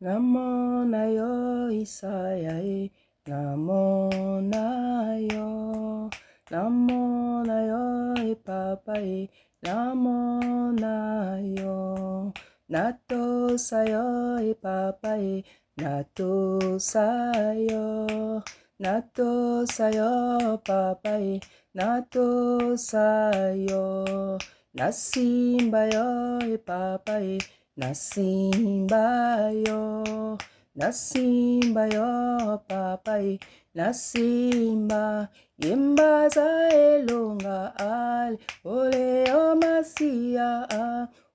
namona yo Isaya namona yo papa namona yo natosa yo papa natosa yo papa natosa yo nasimba yo papa nasimba yo papa nasimba yembaza elonga ale ole o masia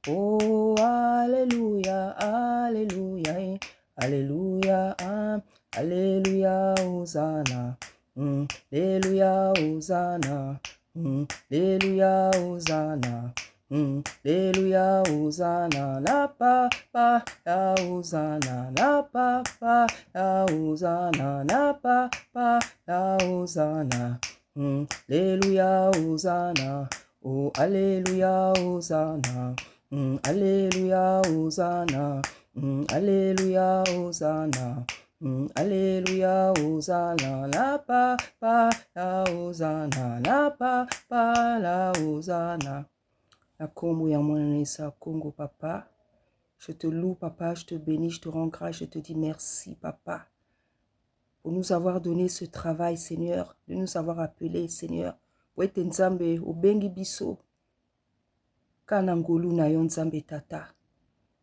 oh alleluia alleluia alleluia alleluia hosanna alleluia hosanna alleluia hosanna alleluia hosanna la papa la hosanna la papa la hosanna la papa la hosanna alleluia hosanna oh alleluia hosanna alleluia hosanna alleluia hosanna alleluia hosanna la papa la hosanna la papa la hosanna. La Congo ya mwana Congo papa, je te loue papa, je te bénis, je te rends grâce, je te dis merci papa pour nous avoir donné ce travail Seigneur, de nous avoir appelés Seigneur. Pour être nzambe obengi biso kana ngolu na yo nzambe tata.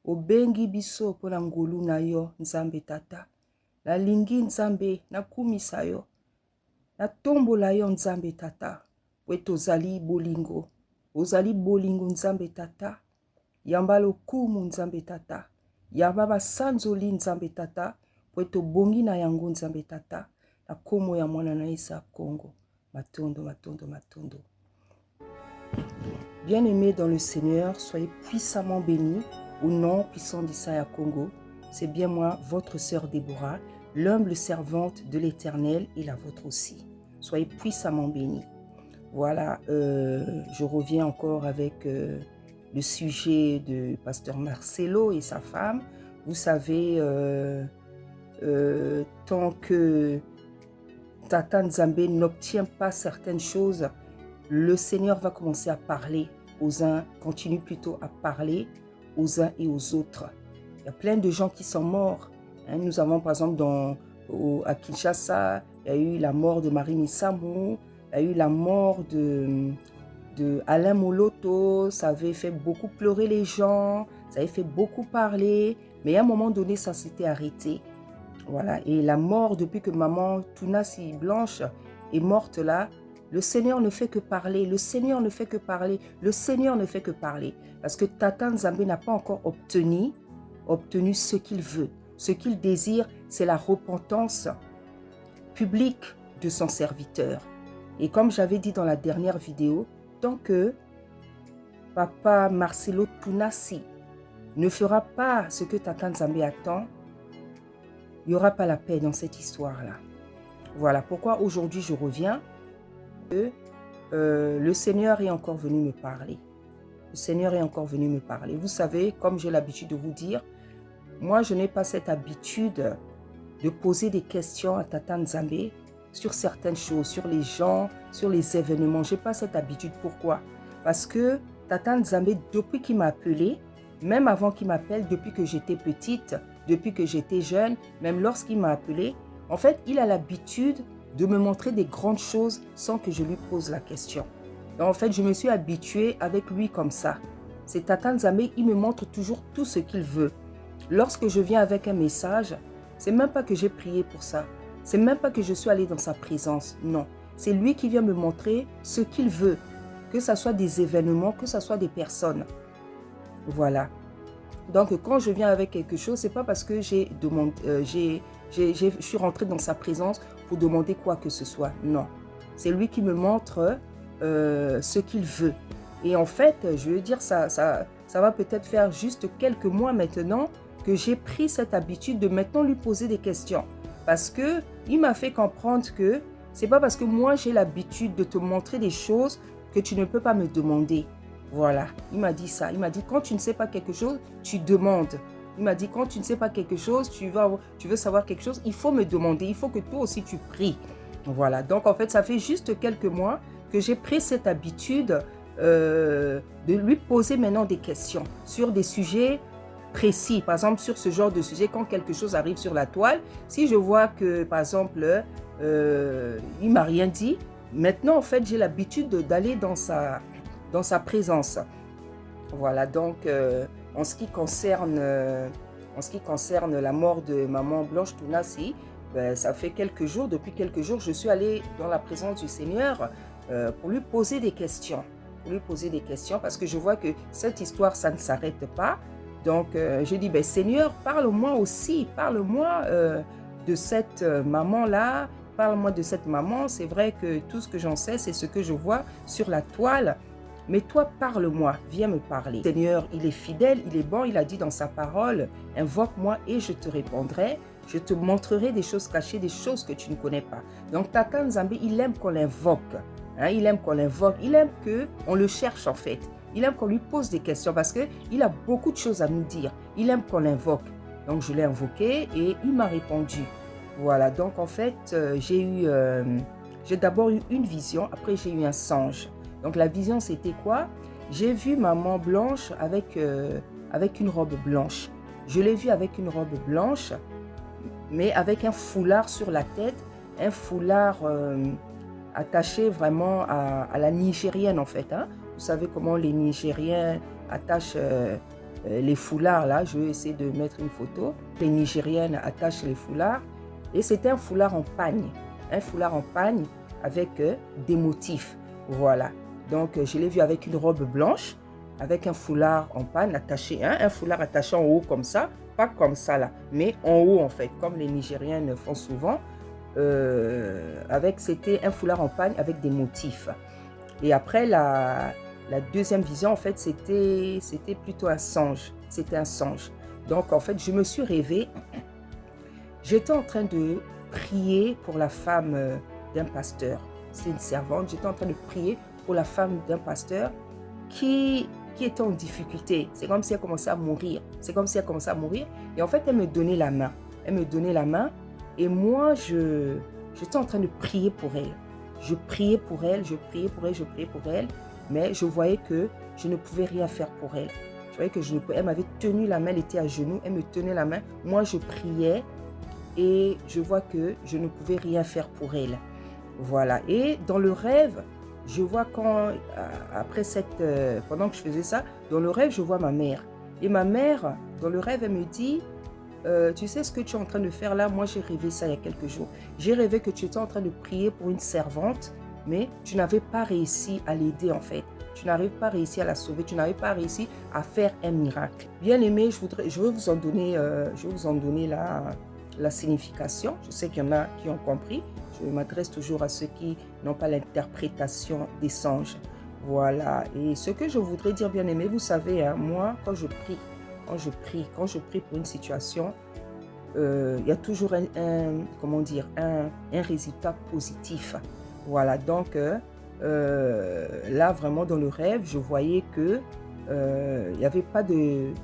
Obengi biso po na ngolu na yo nzambe tata. La lingi nzambe na kumisa yo. Na tombola yo nzambe tata. Po ozali bolingo. Ozali bolingo nzambe tata. Yamba lokumu nzambe tata. Yamba basanzoli nzambe tata. Po bongi na yango nzambe tata. Na komo ya mwana na Isa Congo. Matondo, matondo, matondo. Bien-aimés dans le Seigneur, soyez puissamment bénis au nom puissant d'Isaya Congo. C'est bien moi, votre sœur Déborah, l'humble servante de l'Éternel et la vôtre aussi. Soyez puissamment bénis. Voilà, je reviens encore avec le sujet de pasteur Marcelo et sa femme. Vous savez, tant que Tata Nzambe n'obtient pas certaines choses, le Seigneur va commencer à parler aux uns, continue plutôt à parler aux uns et aux autres. Il y a plein de gens qui sont morts. Nous avons par exemple à Kinshasa, il y a eu la mort de Marie Missamou, il y a eu la mort de Alain Moloto, ça avait fait beaucoup pleurer les gens, ça avait fait beaucoup parler, mais à un moment donné, ça s'était arrêté. Voilà, et la mort, depuis que maman Tounasi Blanche est morte là, le Seigneur ne fait que parler, le Seigneur ne fait que parler, le Seigneur ne fait que parler. Parce que Tata Nzambe n'a pas encore obtenu ce qu'il veut. Ce qu'il désire, c'est la repentance publique de son serviteur. Et comme j'avais dit dans la dernière vidéo, tant que Papa Marcelo Tounasi ne fera pas ce que Tata Nzambe attend, il n'y aura pas la paix dans cette histoire-là. Voilà pourquoi aujourd'hui je reviens. Le Seigneur est encore venu me parler. Le Seigneur est encore venu me parler. Vous savez, comme j'ai l'habitude de vous dire, moi je n'ai pas cette habitude de poser des questions à Tata Nzambe sur certaines choses, sur les gens, sur les événements. Je n'ai pas cette habitude. Pourquoi? Parce que Tata Nzambe, depuis qu'il m'a appelé, même avant qu'il m'appelle, depuis que j'étais petite, depuis que j'étais jeune, même lorsqu'il m'a appelé, en fait, il a l'habitude de me montrer des grandes choses sans que je lui pose la question. Donc, en fait, je me suis habituée avec lui comme ça. C'est Tata Nzambe, il me montre toujours tout ce qu'il veut. Lorsque je viens avec un message, c'est même pas que j'ai prié pour ça. C'est même pas que je suis allée dans sa présence. Non. C'est lui qui vient me montrer ce qu'il veut. Que ce soit des événements, que ce soit des personnes. Voilà. Donc, quand je viens avec quelque chose, c'est pas parce que je suis rentrée dans sa présence pour demander quoi que ce soit. Non. C'est lui qui me montre ce qu'il veut. Et en fait, je veux dire, ça va peut-être faire juste quelques mois maintenant que j'ai pris cette habitude de maintenant lui poser des questions. Parce qu'il m'a fait comprendre que c'est pas parce que moi j'ai l'habitude de te montrer des choses que tu ne peux pas me demander. Voilà, il m'a dit ça. Il m'a dit quand tu ne sais pas quelque chose, tu demandes. Il m'a dit, quand tu ne sais pas quelque chose, tu veux savoir quelque chose, il faut me demander, il faut que toi aussi tu pries. Voilà, donc en fait, ça fait juste quelques mois que j'ai pris cette habitude de lui poser maintenant des questions sur des sujets précis. Par exemple, sur ce genre de sujet, quand quelque chose arrive sur la toile, si je vois que, par exemple, il ne m'a rien dit, maintenant, en fait, j'ai l'habitude d'aller dans sa présence. Voilà, donc, en ce qui concerne la mort de maman Blanche Tounassi, ben, ça fait depuis quelques jours, je suis allée dans la présence du Seigneur pour lui poser des questions. Parce que je vois que cette histoire, ça ne s'arrête pas. Donc, je dis, ben, Seigneur, parle-moi aussi, parle-moi de cette maman-là, parle-moi de cette maman. C'est vrai que tout ce que j'en sais, c'est ce que je vois sur la toile. Mais toi, parle-moi, viens me parler. Seigneur, il est fidèle, il est bon, il a dit dans sa parole, invoque-moi et je te répondrai. Je te montrerai des choses cachées, des choses que tu ne connais pas. Donc, Tata Nzambe, il aime qu'on l'invoque. Hein, il aime qu'on l'invoque, il aime qu'on le cherche en fait. Il aime qu'on lui pose des questions parce qu'il a beaucoup de choses à nous dire. Il aime qu'on l'invoque. Donc, je l'ai invoqué et il m'a répondu. Voilà, donc en fait, j'ai d'abord eu une vision, après j'ai eu un songe. Donc, la vision, c'était quoi? J'ai vu maman Blanche avec une robe blanche. Je l'ai vue avec une robe blanche, mais avec un foulard sur la tête, un foulard attaché vraiment à la nigérienne en fait. Hein. Vous savez comment les Nigériens attachent les foulards là. Je vais essayer de mettre une photo. Les Nigériennes attachent les foulards et c'était un foulard en pagne. Un foulard en pagne avec des motifs. Voilà. Donc je l'ai vu avec une robe blanche, avec un foulard en pagne attaché, hein, un foulard attaché en haut comme ça, pas comme ça là, mais en haut en fait, comme les Nigériennes font souvent. C'était un foulard en pagne avec des motifs. Et après, la deuxième vision, en fait, c'était plutôt un songe. C'était un songe. Donc, en fait, je me suis rêvée. J'étais en train de prier pour la femme d'un pasteur. C'est une servante. J'étais en train de prier pour la femme d'un pasteur qui était en difficulté. C'est comme si elle commençait à mourir. Et en fait, elle me donnait la main. Et moi, j'étais en train de prier pour elle. Je priais pour elle, mais je voyais que je ne pouvais rien faire pour elle. Je voyais que elle m'avait tenu la main, elle était à genoux, elle me tenait la main. Moi, je priais et je vois que je ne pouvais rien faire pour elle. Voilà. Et dans le rêve, je vois pendant que je faisais ça, dans le rêve, je vois ma mère. Et ma mère, dans le rêve, elle me dit... tu sais ce que tu es en train de faire là? Moi, j'ai rêvé ça il y a quelques jours. J'ai rêvé que tu étais en train de prier pour une servante, mais tu n'avais pas réussi à l'aider en fait. Tu n'avais pas réussi à la sauver, tu n'avais pas réussi à faire un miracle. Bien aimé, je vais vous en donner la signification. Je sais qu'il y en a qui ont compris. Je m'adresse toujours à ceux qui n'ont pas l'interprétation des songes. Voilà. Et ce que je voudrais dire, bien aimé, vous savez, hein, moi, quand je prie pour une situation, il y a toujours un résultat positif. Voilà, donc là, vraiment, dans le rêve, je voyais que il n'y avait pas de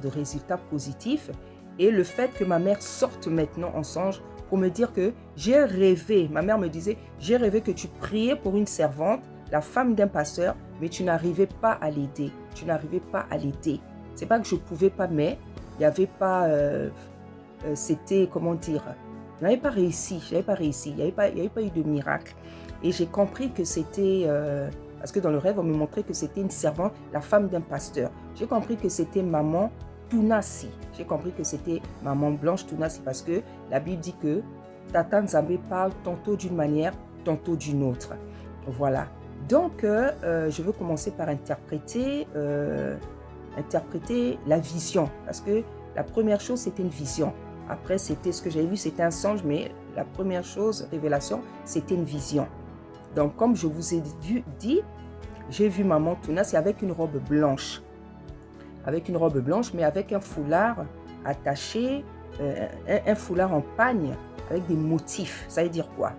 résultat positif. Et le fait que ma mère sorte maintenant en songe pour me dire que j'ai rêvé, ma mère me disait, j'ai rêvé que tu priais pour une servante, la femme d'un pasteur, mais tu n'arrivais pas à l'aider. C'est pas que je pouvais pas, mais il n'y avait pas... c'était, je n'avais pas réussi. Il n'y avait pas eu de miracle. Et j'ai compris que c'était... parce que dans le rêve, on me montrait que c'était une servante, la femme d'un pasteur. J'ai compris que c'était maman Tounassi. J'ai compris que c'était maman Blanche Tounassi parce que la Bible dit que Tata Nzambe parle tantôt d'une manière, tantôt d'une autre. Voilà. Donc, je veux commencer par interpréter la vision. Parce que la première chose, c'était une vision. Après, c'était ce que j'avais vu, c'était un songe, mais la première chose, révélation, c'était une vision. Donc, comme je vous ai dit, j'ai vu maman Tounassi avec une robe blanche. Mais avec un foulard attaché, un foulard en pagne avec des motifs. Ça veut dire quoi?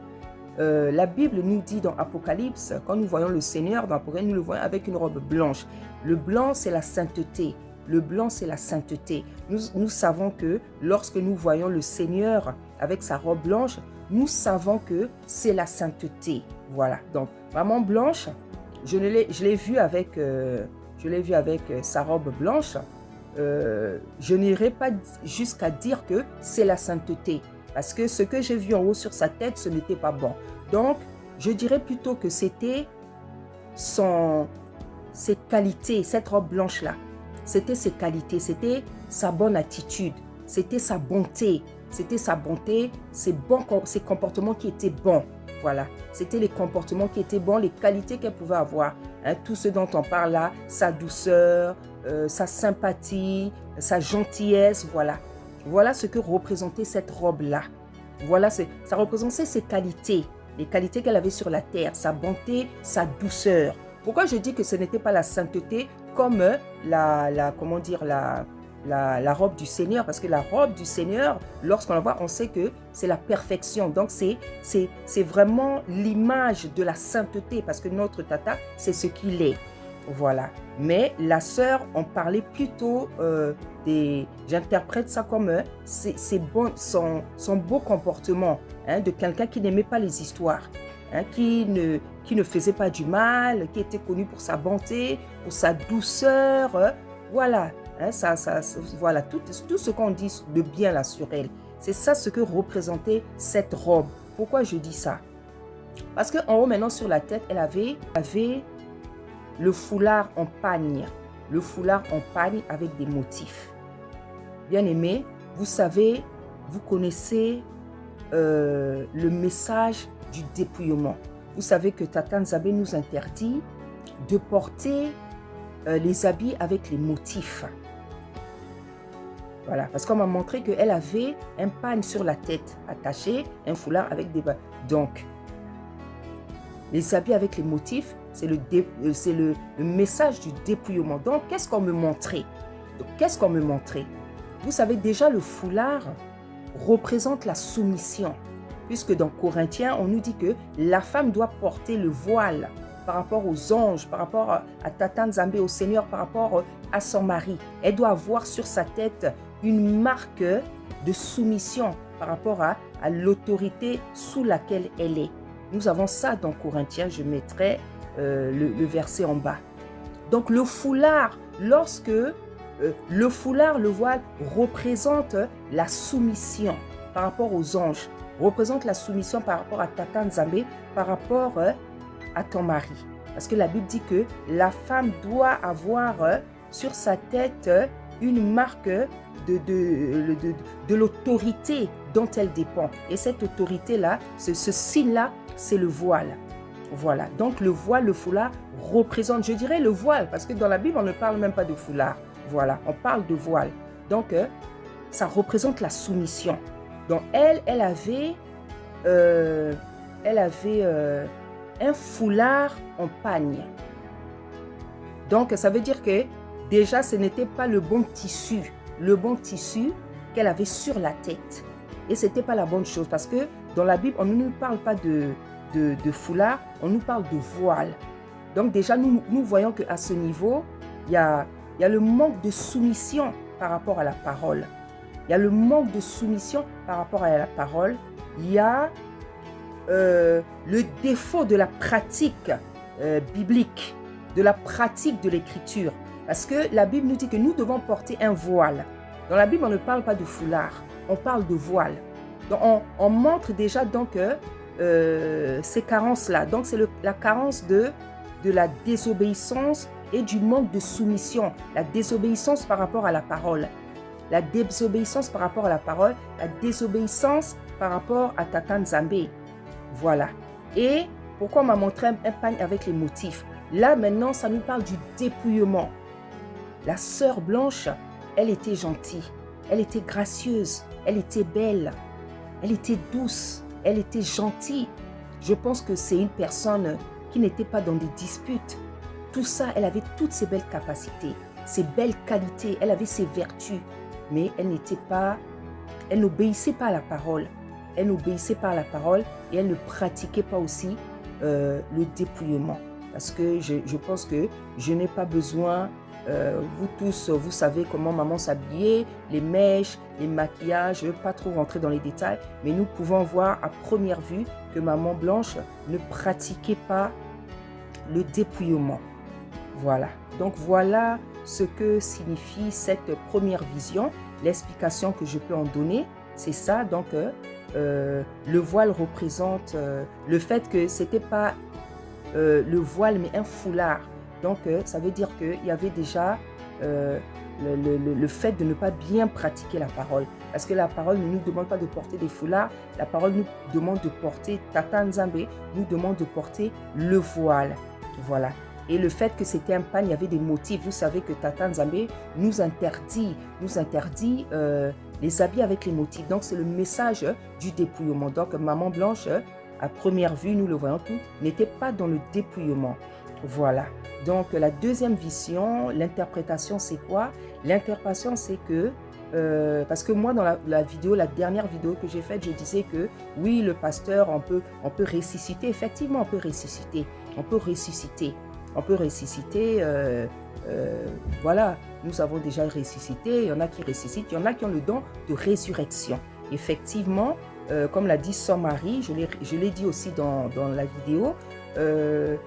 La Bible nous dit dans Apocalypse, quand nous voyons le Seigneur dans Apocalypse, nous le voyons avec une robe blanche. Le blanc, c'est la sainteté. le blanc, c'est la sainteté. Nous savons que lorsque nous voyons le Seigneur avec sa robe blanche, nous savons que c'est la sainteté. Voilà, donc maman blanche, je l'ai vu avec, sa robe blanche. Je n'irai pas jusqu'à dire que c'est la sainteté, parce que ce que j'ai vu en haut sur sa tête, ce n'était pas bon. Donc, je dirais plutôt que c'était ses qualités, cette robe blanche-là. C'était ses qualités, c'était sa bonne attitude, c'était sa bonté, ses comportements qui étaient bons. Voilà, c'était les comportements qui étaient bons, les qualités qu'elle pouvait avoir. Hein, tout ce dont on parle là, sa douceur, sa sympathie, sa gentillesse, voilà. Voilà ce que représentait cette robe-là. Voilà, ça représentait ses qualités, les qualités qu'elle avait sur la terre, sa bonté, sa douceur. Pourquoi je dis que ce n'était pas la sainteté comme la robe du Seigneur? Parce que la robe du Seigneur, lorsqu'on la voit, on sait que c'est la perfection. Donc, c'est vraiment l'image de la sainteté, parce que notre tata, c'est ce qu'il est. Voilà. Mais la sœur, on parlait plutôt j'interprète ça comme son beau comportement, hein, de quelqu'un qui n'aimait pas les histoires, hein, qui ne faisait pas du mal, qui était connu pour sa bonté, pour sa douceur. Voilà. Hein, voilà, tout ce qu'on dit de bien là sur elle, c'est ça ce que représentait cette robe. Pourquoi je dis ça? Parce qu'en haut maintenant sur la tête, elle avait le foulard en pagne. Le foulard en pagne avec des motifs. Bien aimé, vous savez, vous connaissez le message du dépouillement. Vous savez que Tata Nzambe nous interdit de porter les habits avec les motifs. Voilà, parce qu'on m'a montré qu'elle avait un pagne sur la tête attaché, un foulard avec des... Donc, les habits avec les motifs, c'est le message du dépouillement. Donc, qu'est-ce qu'on me montrait? Vous savez, déjà, le foulard représente la soumission. Puisque dans Corinthiens, on nous dit que la femme doit porter le voile par rapport aux anges, par rapport à Tata Nzambe, au Seigneur, par rapport à son mari. Elle doit avoir sur sa tête une marque de soumission par rapport à l'autorité sous laquelle elle est. Nous avons ça dans Corinthiens, je mettrai le verset en bas. Donc le foulard, le foulard, le voile représente la soumission par rapport aux anges, représente la soumission par rapport à Tata Nzambe, par rapport à ton mari. Parce que la Bible dit que la femme doit avoir sur sa tête une marque de l'autorité dont elle dépend. Et cette autorité-là, ce signe-là, c'est le voile. Voilà. Donc le voile, le foulard représente, je dirais le voile, parce que dans la Bible, on ne parle même pas de foulard. Voilà, on parle de voile. Donc, ça représente la soumission. Donc, elle avait un foulard en pagne. Donc, ça veut dire que déjà, ce n'était pas le bon tissu qu'elle avait sur la tête. Et ce n'était pas la bonne chose, parce que dans la Bible, on ne nous parle pas de foulard, on nous parle de voile. Donc déjà, nous voyons qu'à ce niveau, il y a le manque de soumission par rapport à la parole. Il y a le manque de soumission par rapport à la parole. Il y a le défaut de la pratique biblique, de la pratique de l'écriture. Parce que la Bible nous dit que nous devons porter un voile. Dans la Bible, on ne parle pas de foulard, on parle de voile. Donc on montre déjà donc ces carences-là. Donc c'est la carence de la désobéissance et du manque de soumission. La désobéissance par rapport à la parole. La désobéissance par rapport à la parole. La désobéissance par rapport à Tata Nzambe. Voilà. Et pourquoi on m'a montré un pagne avec les motifs? Là, maintenant, ça nous parle du dépouillement. La sœur blanche, elle était gentille. Elle était gracieuse. Elle était belle. Elle était douce. Elle était gentille. Je pense que c'est une personne qui n'était pas dans des disputes. Tout ça, elle avait toutes ses belles capacités, ses belles qualités, elle avait ses vertus, mais elle n'obéissait pas à la parole. Elle n'obéissait pas à la parole et elle ne pratiquait pas aussi le dépouillement. Parce que je pense que je n'ai pas besoin vous tous, vous savez comment maman s'habillait, les mèches, les maquillages, je ne veux pas trop rentrer dans les détails, mais nous pouvons voir à première vue que maman Blanche ne pratiquait pas le dépouillement. Voilà, donc voilà ce que signifie cette première vision, l'explication que je peux en donner, c'est ça, donc le voile représente le fait que ce n'était pas le voile mais un foulard. Donc, ça veut dire qu'il y avait déjà le fait de ne pas bien pratiquer la parole. Parce que la parole ne nous demande pas de porter des foulards. La parole nous demande de porter, Tata Nzambe nous demande de porter le voile. Voilà. Et le fait que c'était un pan, il y avait des motifs. Vous savez que Tata Nzambe nous interdit les habits avec les motifs. Donc, c'est le message du dépouillement. Donc, Maman Blanche, à première vue, nous le voyons tout, n'était pas dans le dépouillement. Voilà. Donc, la deuxième vision, l'interprétation, c'est quoi? L'interprétation, c'est que, parce que moi, dans la vidéo, la dernière vidéo que j'ai faite, je disais que, oui, le pasteur, on peut ressusciter. Effectivement, on peut ressusciter. On peut ressusciter. On peut ressusciter. Voilà, nous avons déjà ressuscité. Il y en a qui ressuscitent. Il y en a qui ont le don de résurrection. Effectivement, comme l'a dit son mari, je l'ai dit aussi dans la vidéo,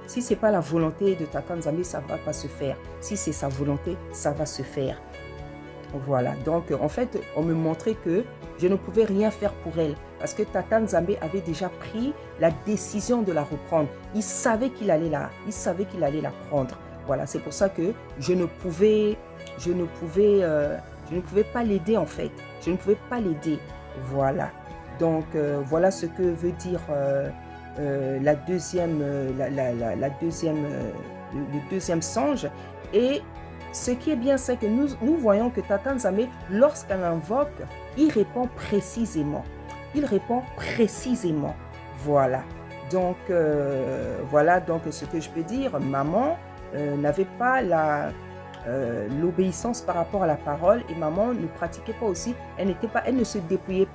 si ce n'est pas la volonté de Tata Nzambe, ça ne va pas se faire. Si c'est sa volonté, ça va se faire. Voilà, donc en fait, on me montrait que je ne pouvais rien faire pour elle parce que Tata Nzambe avait déjà pris la décision de la reprendre. Il savait qu'il allait la prendre. Voilà, c'est pour ça que je ne pouvais pas l'aider en fait. Je ne pouvais pas l'aider. Voilà. Donc, voilà ce que veut dire le deuxième songe. Et ce qui est bien, c'est que nous voyons que Tata Nzambe, lorsqu'elle invoque, il répond précisément. Il répond précisément. Voilà. Donc, voilà donc ce que je peux dire. Maman n'avait pas l'obéissance par rapport à la parole et maman ne pratiquait pas aussi. Elle ne se dépouillait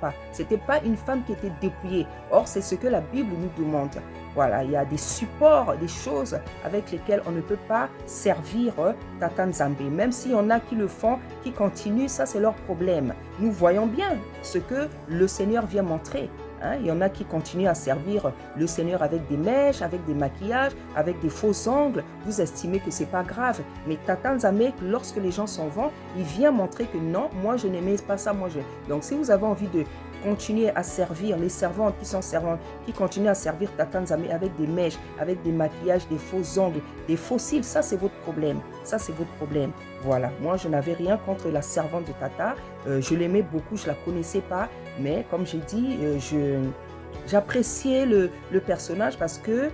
pas. C'était pas une femme qui était dépouillée. Or, c'est ce que la Bible nous demande. Voilà, il y a des supports, des choses avec lesquelles on ne peut pas servir Tata Nzambe. Même s'il y en a qui le font, qui continuent, ça c'est leur problème. Nous voyons bien ce que le Seigneur vient montrer. Hein, il y en a qui continuent à servir le Seigneur avec des mèches, avec des maquillages, avec des faux ongles. Vous estimez que ce n'est pas grave. Mais Tata Nzambe, lorsque les gens s'en vont, il vient montrer que non, moi je n'aimais pas ça. Donc si vous avez envie de continuer à servir, les servantes qui sont servantes, qui continuent à servir Tata Nzambe avec des mèches, avec des maquillages, des faux ongles, des faux cils, ça c'est votre problème. Ça c'est votre problème. Voilà, moi je n'avais rien contre la servante de Tata. Je l'aimais beaucoup, je ne la connaissais pas. Mais comme j'ai dit, j'appréciais le personnage parce que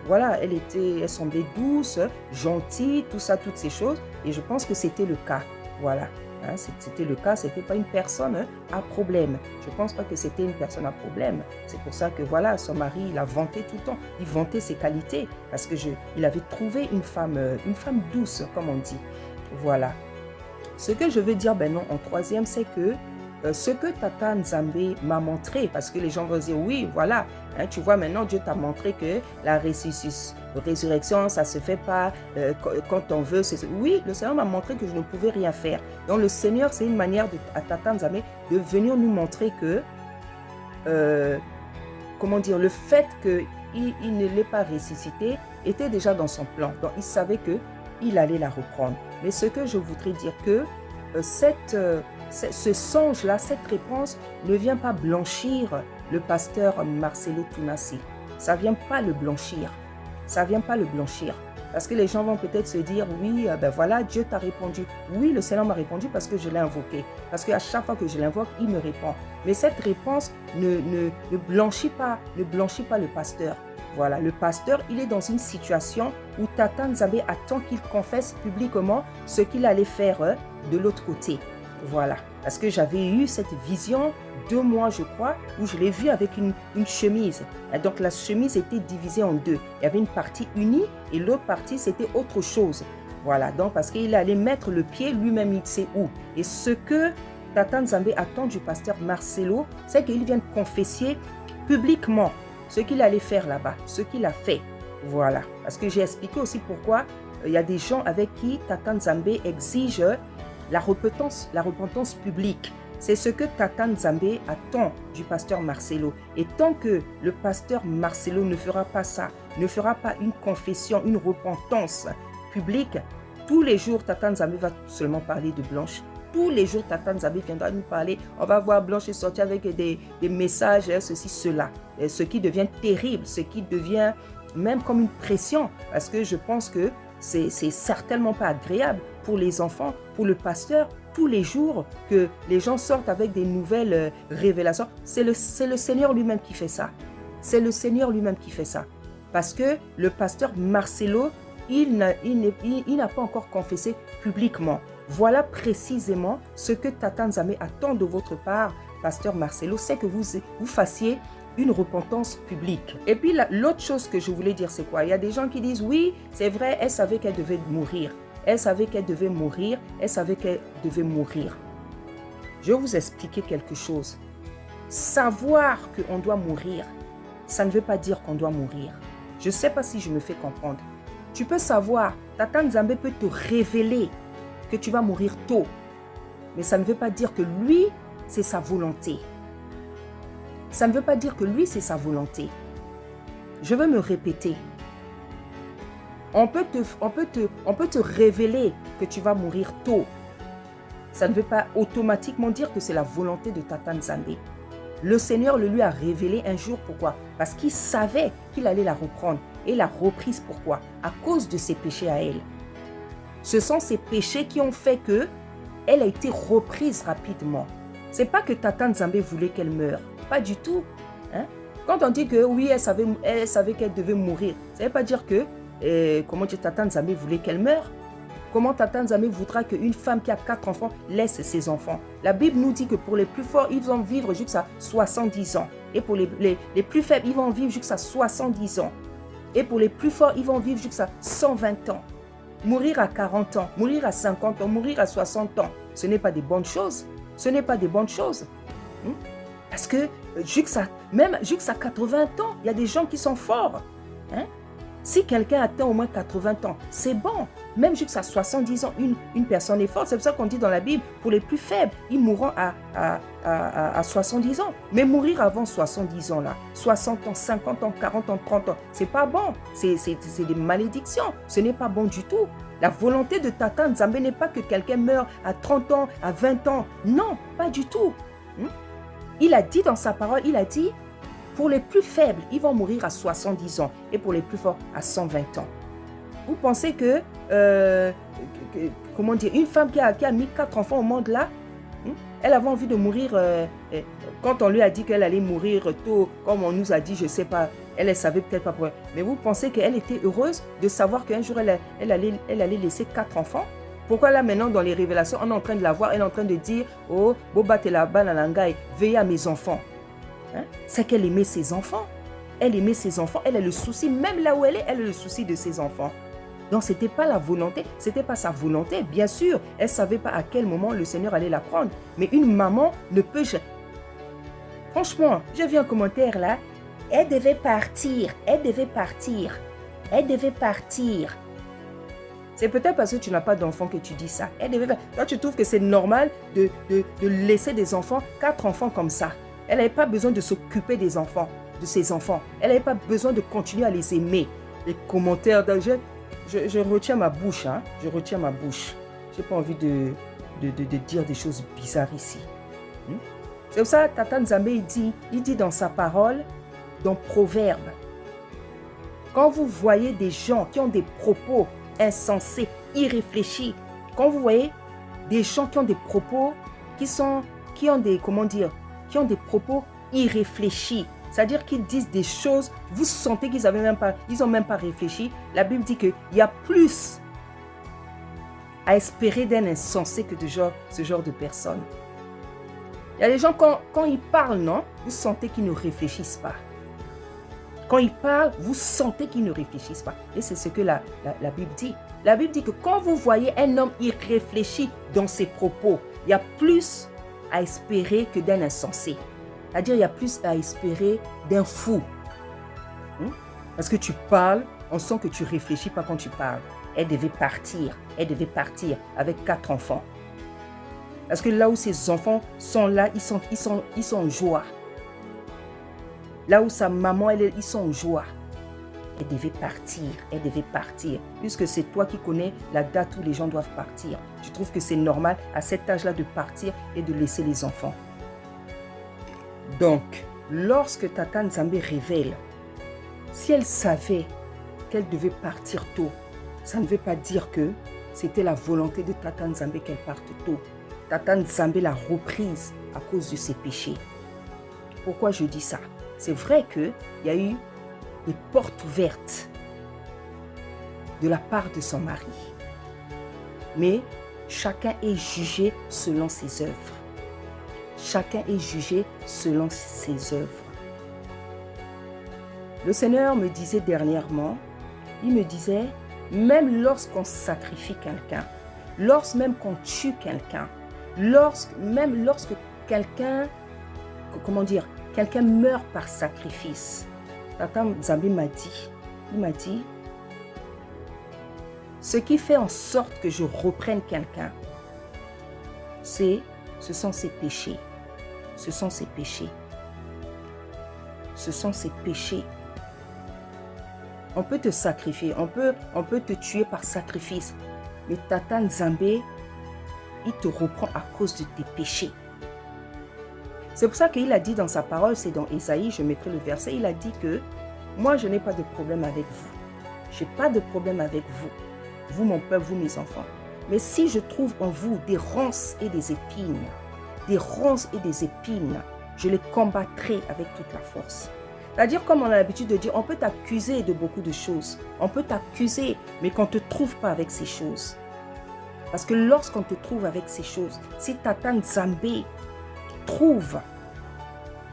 voilà, elle semblait douce, gentille, tout ça, toutes ces choses. Et je pense que c'était le cas. Voilà. Hein, c'était le cas, c'était pas une personne à problème. Je pense pas que c'était une personne à problème. C'est pour ça que voilà, son mari, il a vanté tout le temps. Il vantait ses qualités parce que il avait trouvé une femme douce, comme on dit. Voilà. Ce que je veux dire, ben non, en troisième, c'est que ce que Tata Nzambe m'a montré, parce que les gens vont dire, oui, voilà, hein, tu vois, maintenant Dieu t'a montré que la résurrection, ça ne se fait pas quand on veut. Oui, le Seigneur m'a montré que je ne pouvais rien faire. Donc le Seigneur, c'est une manière à Tata Nzambe de venir nous montrer que, comment dire, le fait qu'il ne l'ait pas ressuscité était déjà dans son plan. Donc il savait qu'il allait la reprendre. Mais ce que je voudrais dire que ce songe-là, cette réponse ne vient pas blanchir le pasteur Marcelo Tunasi. Ça ne vient pas le blanchir. Ça ne vient pas le blanchir. Parce que les gens vont peut-être se dire, oui, ben voilà, Dieu t'a répondu. Oui, le Seigneur m'a répondu parce que je l'ai invoqué. Parce qu'à chaque fois que je l'invoque, il me répond. Mais cette réponse ne blanchit pas le pasteur. Voilà, le pasteur, il est dans une situation où Tata Nzambe attend qu'il confesse publiquement ce qu'il allait faire de l'autre côté. Voilà, parce que j'avais eu cette vision 2 mois, je crois, où je l'ai vu avec une chemise. Et donc la chemise était divisée en 2. Il y avait une partie unie et l'autre partie, c'était autre chose. Voilà, donc parce qu'il allait mettre le pied lui-même, il sait où. Et ce que Tata Nzambe attend du pasteur Marcelo, c'est qu'il vienne confesser publiquement ce qu'il allait faire là-bas, ce qu'il a fait. Voilà, parce que j'ai expliqué aussi pourquoi il y a des gens avec qui Tata Nzambe exige la repentance publique. C'est ce que Tata Nzambe attend du pasteur Marcelo. Et tant que le pasteur Marcelo ne fera pas ça, ne fera pas une confession, une repentance publique, tous les jours, Tata Nzambe va seulement parler de Blanche. Tous les jours, Tata Nzambe viendra nous parler. On va voir Blanche sortir avec des messages, ceci, cela. Ce qui devient terrible, ce qui devient même comme une pression. Parce que je pense que c'est certainement pas agréable pour les enfants, pour le pasteur. Tous les jours que les gens sortent avec des nouvelles révélations, c'est le Seigneur lui-même qui fait ça. C'est le Seigneur lui-même qui fait ça. Parce que le pasteur Marcelo, il n'a pas encore confessé publiquement. Voilà précisément ce que Tata Nzambe attend de votre part, pasteur Marcelo, c'est que vous fassiez une repentance publique. Et puis l'autre chose que je voulais dire, c'est quoi? Il y a des gens qui disent, oui, c'est vrai, elle savait qu'elle devait mourir. Elle savait qu'elle devait mourir. Elle savait qu'elle devait mourir. Je vais vous expliquer quelque chose. Savoir qu'on doit mourir, ça ne veut pas dire qu'on doit mourir. Je ne sais pas si je me fais comprendre. Tu peux savoir, Tata Nzambe peut te révéler que tu vas mourir tôt. Mais ça ne veut pas dire que lui, c'est sa volonté. Ça ne veut pas dire que lui, c'est sa volonté. Je veux me répéter. On peut te révéler que tu vas mourir tôt. Ça ne veut pas automatiquement dire que c'est la volonté de Tata Nzambe. Le Seigneur le lui a révélé un jour. Pourquoi? Parce qu'il savait qu'il allait la reprendre. Et la reprise, pourquoi? À cause de ses péchés à elle. Ce sont ces péchés qui ont fait qu'elle a été reprise rapidement. Ce n'est pas que Tata Nzambe voulait qu'elle meure. Pas du tout. Hein? Quand on dit que oui, elle savait qu'elle devait mourir, ça ne veut pas dire que comment Tata Nzambe voulait qu'elle meure. Comment Tata Nzambe voudra qu'une femme qui a 4 enfants laisse ses enfants? La Bible nous dit que pour les plus forts, ils vont vivre jusqu'à 70 ans. Et pour les plus faibles, ils vont vivre jusqu'à 70 ans. Et pour les plus forts, ils vont vivre jusqu'à 120 ans. Mourir à 40 ans, mourir à 50 ans, mourir à 60 ans, ce n'est pas des bonnes choses. Ce n'est pas des bonnes choses. Parce que même jusqu'à 80 ans, il y a des gens qui sont forts. Hein? Si quelqu'un atteint au moins 80 ans, c'est bon. Même jusqu'à 70 ans, une personne est forte. C'est pour ça qu'on dit dans la Bible, pour les plus faibles, ils mourront à 70 ans. Mais mourir avant 70 ans, là, 60 ans, 50 ans, 40 ans, 30 ans, c'est pas bon. C'est des malédictions. Ce n'est pas bon du tout. La volonté de Tata Nzambe n'est pas que quelqu'un meure à 30 ans, à 20 ans. Non, pas du tout. Il a dit dans sa parole, il a dit, pour les plus faibles, ils vont mourir à 70 ans et pour les plus forts, à 120 ans. Vous pensez que, comment dire, une femme qui a mis 4 enfants au monde là, elle avait envie de mourir, quand on lui a dit qu'elle allait mourir tôt, comme on nous a dit, je ne sais pas, elle ne savait peut-être pas pourquoi. Mais vous pensez qu'elle était heureuse de savoir qu'un jour, elle allait laisser 4 enfants? Pourquoi là maintenant dans les révélations, on est en train de la voir, elle est en train de dire, oh, Boba Telaba Nalangai, veillez à mes enfants. Hein? C'est qu'elle aimait ses enfants. Elle aimait ses enfants. Elle a le souci, même là où elle a le souci de ses enfants. Donc, ce n'était pas la volonté, ce n'était pas sa volonté. Bien sûr, elle ne savait pas à quel moment le Seigneur allait la prendre. Mais une maman ne peut... Franchement, j'ai vu un commentaire là. Elle devait partir. Elle devait partir. Elle devait partir. C'est peut-être parce que tu n'as pas d'enfant que tu dis ça. Elle devait... Toi, tu trouves que c'est normal de laisser des enfants, 4 enfants comme ça. Elle n'avait pas besoin de s'occuper des enfants, de ses enfants. Elle n'avait pas besoin de continuer à les aimer. Les commentaires, je retiens ma bouche. Hein? Je retiens ma bouche. Je n'ai pas envie de dire des choses bizarres ici. C'est pour ça que Tata Nzambe, il dit dans sa parole, dans Proverbe, quand vous voyez des gens qui ont des propos insensés, irréfléchis, quand vous voyez des gens qui ont des propos qui ont des propos irréfléchis, c'est-à-dire qu'ils disent des choses, vous sentez qu'ils n'ont même pas réfléchi. La Bible dit qu'il y a plus à espérer d'un insensé que de ce genre de personnes. Il y a des gens, quand ils parlent, non, vous sentez qu'ils ne réfléchissent pas. Quand ils parlent, vous sentez qu'ils ne réfléchissent pas. Et c'est ce que la Bible dit. La Bible dit que quand vous voyez un homme irréfléchi dans ses propos, il y a plus à espérer que d'un insensé. C'est-à-dire, il y a plus à espérer d'un fou. Parce que tu parles, on sent que tu ne réfléchis pas quand tu parles. elle devait partir. Elle devait partir avec 4 enfants. Parce que là où ses enfants sont là, ils sont en joie. Là où sa maman, ils sont en joie. Elle devait partir. Puisque c'est toi qui connais la date où les gens doivent partir. Je trouve que c'est normal à cet âge-là de partir et de laisser les enfants. Donc, lorsque Tata Nzambe révèle, si elle savait qu'elle devait partir tôt, ça ne veut pas dire que c'était la volonté de Tata Nzambe qu'elle parte tôt. Tata Nzambe l'a reprise à cause de ses péchés. Pourquoi je dis ça? C'est vrai qu'il y a eu des portes ouvertes de la part de son mari. Mais chacun est jugé selon ses œuvres. Chacun est jugé selon ses œuvres. Le Seigneur me disait dernièrement, il me disait, même lorsqu'on sacrifie quelqu'un, même qu'on tue quelqu'un, même lorsque quelqu'un, quelqu'un meurt par sacrifice, Tata Nzambe m'a dit, ce qui fait en sorte que je reprenne quelqu'un, ce sont ses péchés. Ce sont ses péchés. Ce sont ses péchés. On peut te sacrifier, on peut te tuer par sacrifice. Mais Tata Nzambe, il te reprend à cause de tes péchés. C'est pour ça qu'il a dit dans sa parole, c'est dans Ésaïe, je mettrai le verset, il a dit que moi je n'ai pas de problème avec vous. Je n'ai pas de problème avec vous. Vous mon peuple, vous mes enfants. Mais si je trouve en vous des ronces et des épines, je les combattrai avec toute la force. C'est-à-dire, comme on a l'habitude de dire, on peut t'accuser de beaucoup de choses. On peut t'accuser, mais qu'on ne te trouve pas avec ces choses. Parce que lorsqu'on te trouve avec ces choses, si Tata Nzambe trouve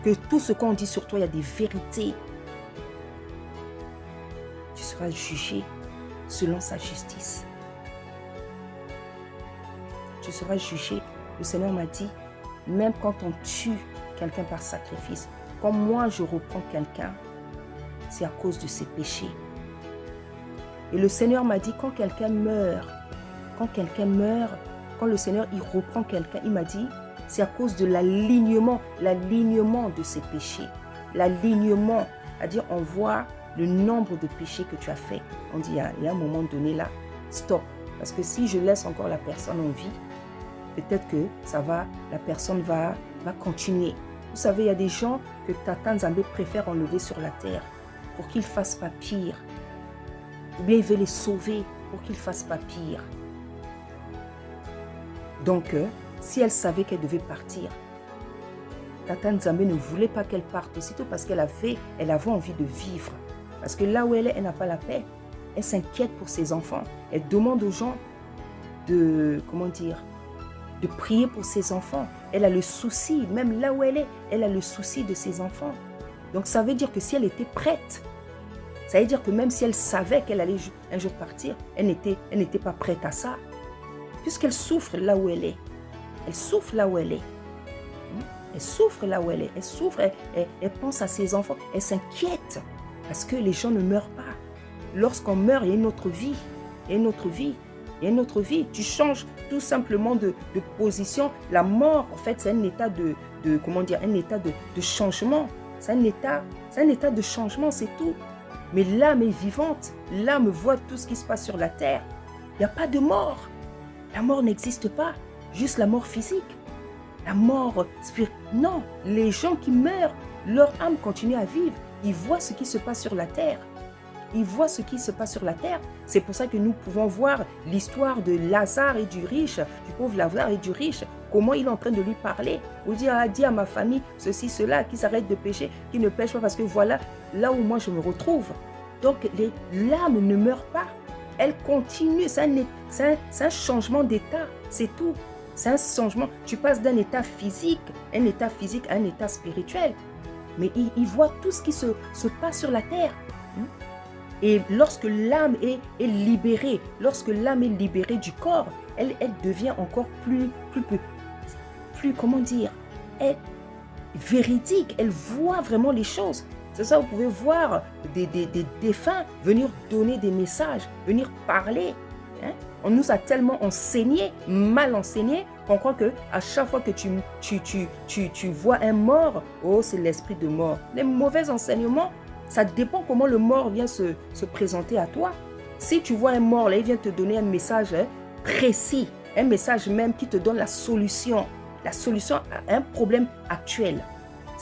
que tout ce qu'on dit sur toi, il y a des vérités, tu seras jugé selon sa justice. Tu seras jugé. Le Seigneur m'a dit, même quand on tue quelqu'un par sacrifice, quand moi je reprends quelqu'un, c'est à cause de ses péchés. Et le Seigneur m'a dit, quand quelqu'un meurt, quand le Seigneur il reprend quelqu'un, il m'a dit, c'est à cause de l'alignement de ses péchés. L'alignement, c'est-à-dire on voit le nombre de péchés que tu as fait. On dit, il y a un moment donné là, stop. Parce que si je laisse encore la personne en vie, peut-être que la personne va continuer. Vous savez, il y a des gens que Tata Nzambe préfère enlever sur la terre pour qu'ils ne fassent pas pire. Ou bien il veut les sauver pour qu'ils ne fassent pas pire. Donc, si elle savait qu'elle devait partir, Tata Nzambe ne voulait pas qu'elle parte aussitôt parce qu'elle avait envie de vivre. Parce que là où elle est, elle n'a pas la paix. Elle s'inquiète pour ses enfants. Elle demande aux gens de prier pour ses enfants. Elle a le souci, même là où elle est, elle a le souci de ses enfants. Donc ça veut dire que si elle était prête, ça veut dire que même si elle savait qu'elle allait un jour partir, elle n'était pas prête à ça. Puisqu'elle souffre là où elle est. Elle souffre là où elle est. Elle souffre là où elle est. Elle souffre, elle pense à ses enfants. Elle s'inquiète parce que les gens ne meurent pas. Lorsqu'on meurt, il y a une autre vie. Il y a une autre vie. Il y a une autre vie. Tu changes tout simplement de position. La mort, en fait, c'est un état un état de changement. C'est un état de changement, c'est tout. Mais l'âme est vivante. L'âme voit tout ce qui se passe sur la terre. Il n'y a pas de mort. La mort n'existe pas. Juste la mort physique. La mort spirituelle. Non, les gens qui meurent, leur âme continue à vivre. Ils voient ce qui se passe sur la terre. Ils voient ce qui se passe sur la terre. C'est pour ça que nous pouvons voir l'histoire de Lazare et du riche, du pauvre Lazare et du riche, comment il est en train de lui parler. Pour dire, dis à ma famille ceci, cela, qu'ils arrêtent de pécher, qu'ils ne pêchent pas parce que voilà, là où moi je me retrouve. Donc l'âme ne meurt pas. Elle continue. C'est un changement d'état. C'est tout. C'est un changement. Tu passes d'un état physique à un état spirituel. Mais il voit tout ce qui se passe sur la terre. Et lorsque l'âme est libérée, du corps, elle devient encore plus, comment dire, véridique. Elle voit vraiment les choses. C'est ça, vous pouvez voir des défunts venir donner des messages, venir parler. Hein? On nous a tellement enseigné, mal enseigné, qu'on croit qu'à chaque fois que tu vois un mort, oh, c'est l'esprit de mort. Les mauvais enseignements, ça dépend comment le mort vient se présenter à toi. Si tu vois un mort, là, il vient te donner un message précis, un message même qui te donne la solution à un problème actuel.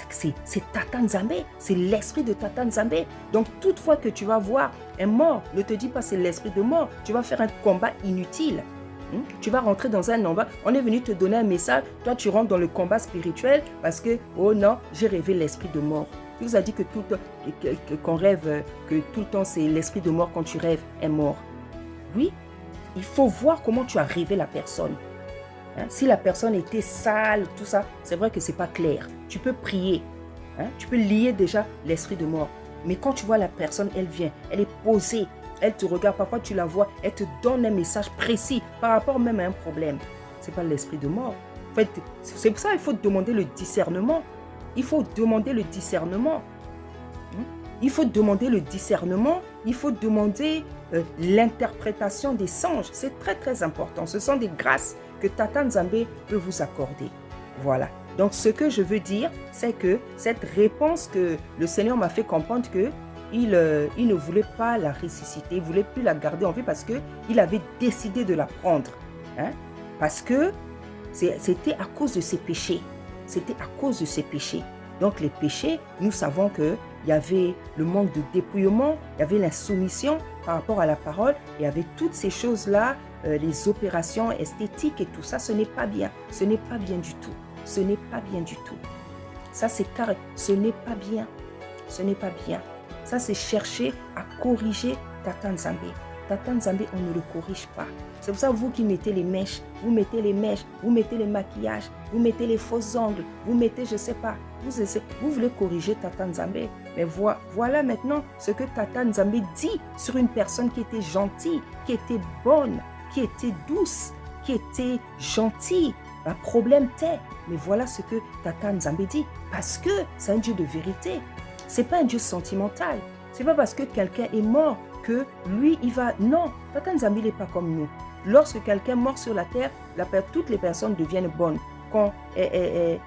C'est Tata Nzambe, c'est l'esprit de Tata Nzambe. Donc, toutefois que tu vas voir un mort, ne te dis pas c'est l'esprit de mort. Tu vas faire un combat inutile. Tu vas rentrer dans un combat. On est venu te donner un message. Toi, tu rentres dans le combat spirituel parce que, oh non, j'ai rêvé l'esprit de mort. Qui vous a dit que qu'on rêve, que tout le temps c'est l'esprit de mort quand tu rêves un mort? Oui, il faut voir comment tu as rêvé la personne. Hein? Si la personne était sale, tout ça, c'est vrai que ce n'est pas clair. Tu peux prier, hein? Tu peux lier déjà l'esprit de mort. Mais quand tu vois la personne, elle vient, elle est posée, elle te regarde, parfois tu la vois, elle te donne un message précis par rapport même à un problème. Ce n'est pas l'esprit de mort. En fait, c'est pour ça qu'il faut demander le discernement. Il faut demander le discernement. Il faut demander le discernement, il faut demander l'interprétation des songes. C'est très très important. Ce sont des grâces que Tata Nzambe peut vous accorder. Voilà. Donc ce que je veux dire, c'est que cette réponse que le Seigneur m'a fait comprendre que il ne voulait pas la ressusciter, il ne voulait plus la garder en vie parce qu'il avait décidé de la prendre. Hein? Parce que c'était à cause de ses péchés. C'était à cause de ses péchés. Donc les péchés, nous savons qu'il y avait le manque de dépouillement, il y avait l'insoumission par rapport à la parole, il y avait toutes ces choses-là, les opérations esthétiques et tout ça, ce n'est pas bien. Ce n'est pas bien du tout. Ce n'est pas bien du tout. Ça, c'est carré. Ce n'est pas bien. Ce n'est pas bien. Ça, c'est chercher à corriger Tata Nzambe. Tata Nzambe, on ne le corrige pas. C'est pour ça, vous qui mettez les mèches, vous mettez les maquillages, vous mettez les faux ongles, vous mettez, je ne sais pas, vous voulez corriger Tata Nzambe. Mais voilà maintenant ce que Tata Nzambe dit sur une personne qui était gentille, qui était bonne, qui était douce, qui était gentille. Le problème t'est. Mais voilà ce que Tata Nzambe dit. Parce que c'est un Dieu de vérité. Ce n'est pas un Dieu sentimental. Ce n'est pas parce que quelqu'un est mort que lui, il va... Non, Tata Nzambe n'est pas comme nous. Lorsque quelqu'un mort sur la terre, toutes les personnes deviennent bonnes quand elles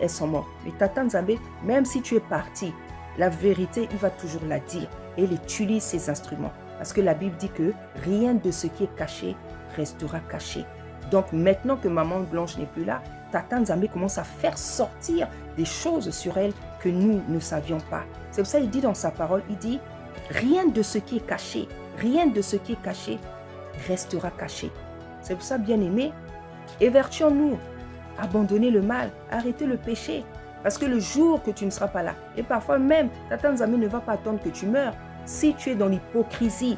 sont mortes. Mais Tata Nzambe, même si tu es parti, la vérité, il va toujours la dire. Et il utilise ses instruments. Parce que la Bible dit que rien de ce qui est caché restera caché. Donc maintenant que Maman Blanche n'est plus là, Tata Nzambe commence à faire sortir des choses sur elle que nous ne savions pas. C'est pour ça qu'il dit dans sa parole, il dit, rien de ce qui est caché, rien de ce qui est caché restera caché. C'est pour ça, bien-aimés, évertuons-nous, abandonnez le mal, arrêtez le péché. Parce que le jour que tu ne seras pas là, et parfois même, Tata Nzambe ne va pas attendre que tu meurs. Si tu es dans l'hypocrisie,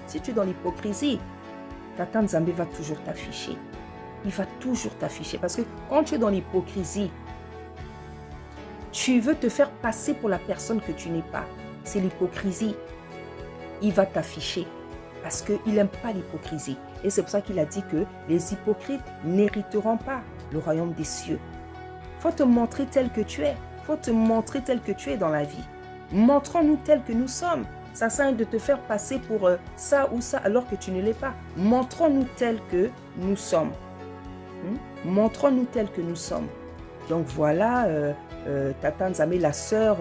Tata Nzambe va toujours t'afficher. Il va toujours t'afficher. Parce que quand tu es dans l'hypocrisie, tu veux te faire passer pour la personne que tu n'es pas. C'est l'hypocrisie. Il va t'afficher. Parce qu'il n'aime pas l'hypocrisie. Et c'est pour ça qu'il a dit que les hypocrites n'hériteront pas le royaume des cieux. Il faut te montrer tel que tu es. Il faut te montrer tel que tu es dans la vie. Montrons-nous tel que nous sommes. Ça sert de te faire passer pour ça ou ça alors que tu ne l'es pas. Montrons-nous tel que nous sommes. Montrons-nous tel que nous sommes. Donc voilà, Tata Nzambe, la sœur,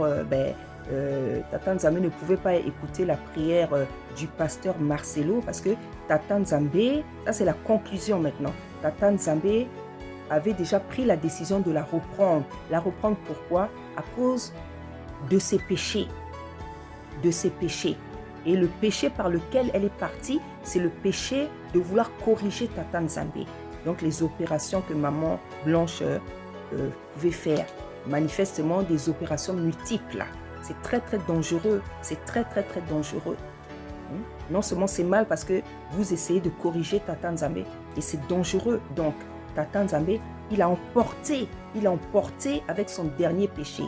Tata Nzambe ne pouvait pas écouter la prière du pasteur Marcelo parce que Tata Nzambe, ça c'est la conclusion maintenant. Tata Nzambe avait déjà pris la décision de la reprendre. La reprendre pourquoi? À cause de ses péchés. De ses péchés. Et le péché par lequel elle est partie, c'est le péché de vouloir corriger Tata Nzambe. Donc les opérations que Maman Blanche pouvait faire, manifestement des opérations multiples. C'est très très dangereux. C'est très très très dangereux. Non seulement c'est mal parce que vous essayez de corriger Tata Nzambe et c'est dangereux. Donc Tata Nzambe, il a emporté avec son dernier péché.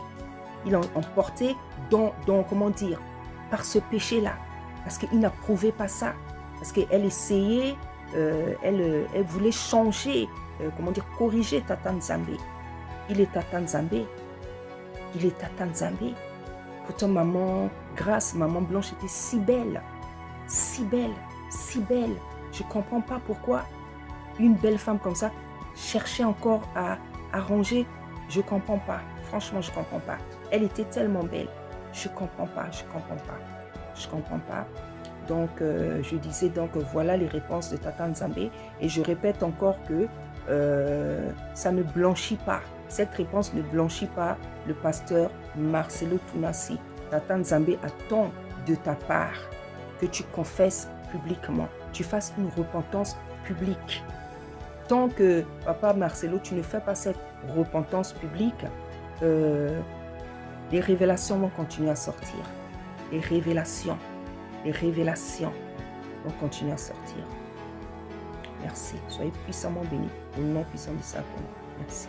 Il a emporté comment dire, par ce péché-là. Parce qu'il n'approuvait pas ça. Parce qu'elle essayait, elle voulait changer, corriger Tata Nzambe. Il est Tata Nzambe. Il est Tata Nzambe. Pourtant, Maman Grâce, Maman Blanche était si belle. Si belle, si belle. Je ne comprends pas pourquoi une belle femme comme ça cherchait encore à arranger. Je ne comprends pas. Franchement, je ne comprends pas. Elle était tellement belle. Je ne comprends pas, je ne comprends pas. Je ne comprends pas. Donc, je disais donc, voilà les réponses de Tata Nzambe. Et je répète encore que ça ne blanchit pas. Cette réponse ne blanchit pas le pasteur Marcelo Tounassi. Tata Nzambe attend de ta part que tu confesses publiquement, tu fasses une repentance publique. Tant que, papa Marcelo, tu ne fais pas cette repentance publique, les révélations vont continuer à sortir. Les révélations vont continuer à sortir. Merci. Soyez puissamment bénis. Au nom puissant du Saint-Esprit. Merci.